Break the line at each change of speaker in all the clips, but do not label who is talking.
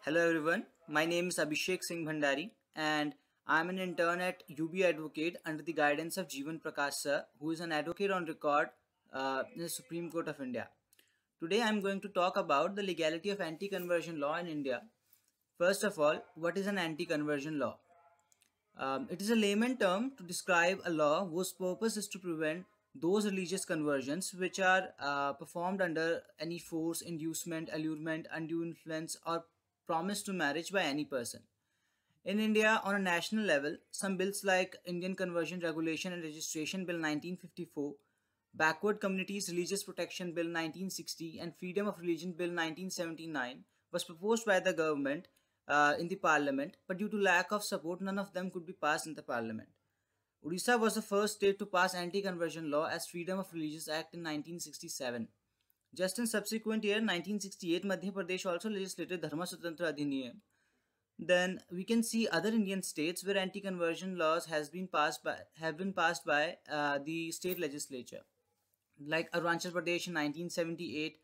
Hello everyone, my name is Abhishek Singh Bhandari and I am an intern at UB Advocate under the guidance of Jeevan Prakash sir, who is an advocate on record in the Supreme Court of India. Today I am going to talk about the legality of anti-conversion law in India. First of all, what is an anti-conversion law? It is a layman term to describe a law whose purpose is to prevent those religious conversions which are performed under any force, inducement, allurement, undue influence, or promise to marriage by any person. In India, on a national level, some bills like Indian Conversion Regulation and Registration Bill 1954, Backward Communities Religious Protection Bill 1960, and Freedom of Religion Bill 1979 was proposed by the government in the parliament, but due to lack of support, none of them could be passed in the parliament. Odisha was the first state to pass anti-conversion law as Freedom of Religious Act in 1967. Just in subsequent year, 1968, Madhya Pradesh also legislated Dharma Swatantra Adhiniyam. Then we can see other Indian states where anti-conversion laws have been passed by the state legislature, like Arunachal Pradesh in 1978,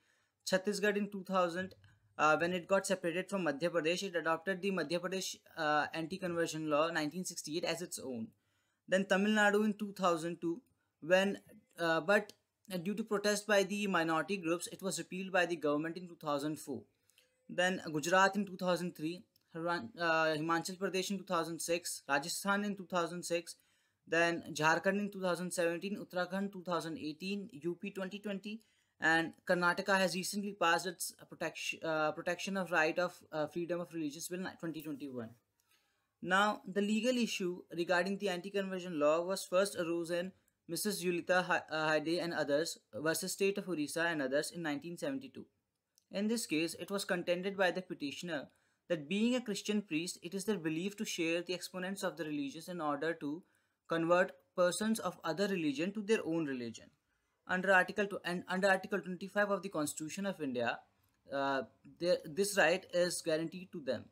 Chhattisgarh in 2000. When it got separated from Madhya Pradesh, it adopted the Madhya Pradesh anti-conversion law 1968 as its own. Then Tamil Nadu in 2002, but due to protest by the minority groups, it was repealed by the government in 2004. Then Gujarat in 2003, Himachal Pradesh in 2006, Rajasthan in 2006, then Jharkhand in 2017, Uttarakhand 2018, UP 2020, and Karnataka has recently passed its protection of right of freedom of religious bill 2021. Now, the legal issue regarding the anti-conversion law was first arose in Mrs. Yulita Haide and others versus State of Orissa and others in 1972. In this case, it was contended by the petitioner that being a Christian priest, it is their belief to share the exponents of the religions in order to convert persons of other religion to their own religion. Under Article 25 of the Constitution of India, this right is guaranteed to them.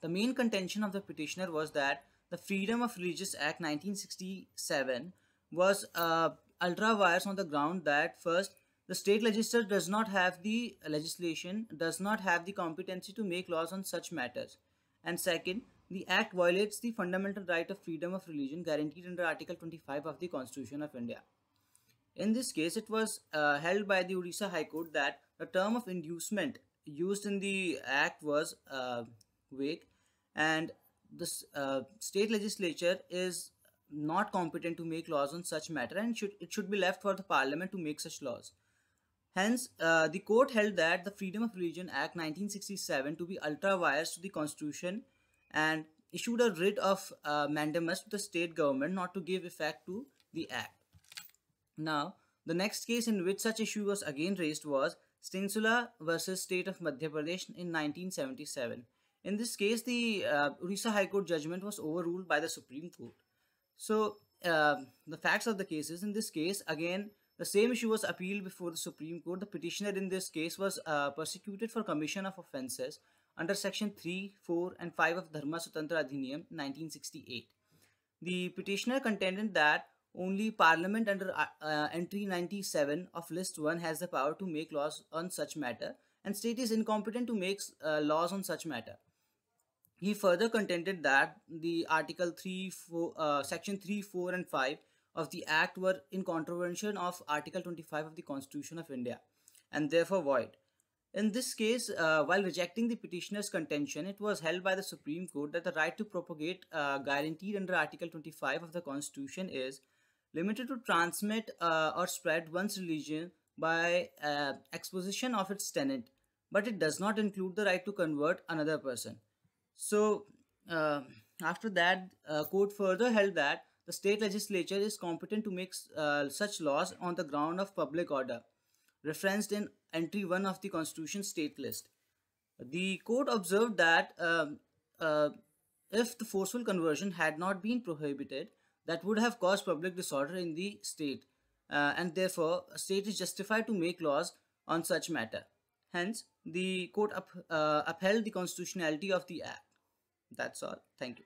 The main contention of the petitioner was that the Freedom of Religious Act 1967 was ultra vires on the ground that first, the state legislature does not have the competency to make laws on such matters, and second, the act violates the fundamental right of freedom of religion guaranteed under Article 25 of the Constitution of India. In this case, it was held by the Odisha High Court that the term of inducement used in the act was vague, and the state legislature is not competent to make laws on such matter, and it should be left for the parliament to make such laws. Hence, the court held that the Freedom of Religion Act 1967 to be ultra vires to the constitution and issued a writ of mandamus to the state government not to give effect to the act. Now, the next case in which such issue was again raised was Stensula versus State of Madhya Pradesh in 1977. In this case, the Odisha High Court judgment was overruled by the Supreme Court. So, the facts of the case is, in this case, again, the same issue was appealed before the Supreme Court. The petitioner in this case was persecuted for commission of offences under Section 3, 4 and 5 of Dharma Swatantra Adhiniyam 1968. The petitioner contended that only Parliament under entry 97 of List 1 has the power to make laws on such matter, and state is incompetent to make laws on such matter. He further contended that the Section 3, 4 and 5 of the Act were in contravention of Article 25 of the Constitution of India and therefore void. In this case, while rejecting the petitioner's contention, it was held by the Supreme Court that the right to propagate guaranteed under Article 25 of the Constitution is limited to transmit or spread one's religion by exposition of its tenet, but it does not include the right to convert another person. So, after that, court further held that the state legislature is competent to make such laws on the ground of public order, referenced in entry 1 of the Constitution state list. The court observed that if the forceful conversion had not been prohibited, that would have caused public disorder in the state, and therefore a state is justified to make laws on such matter. Hence, the court upheld the constitutionality of the act. That's all. Thank you.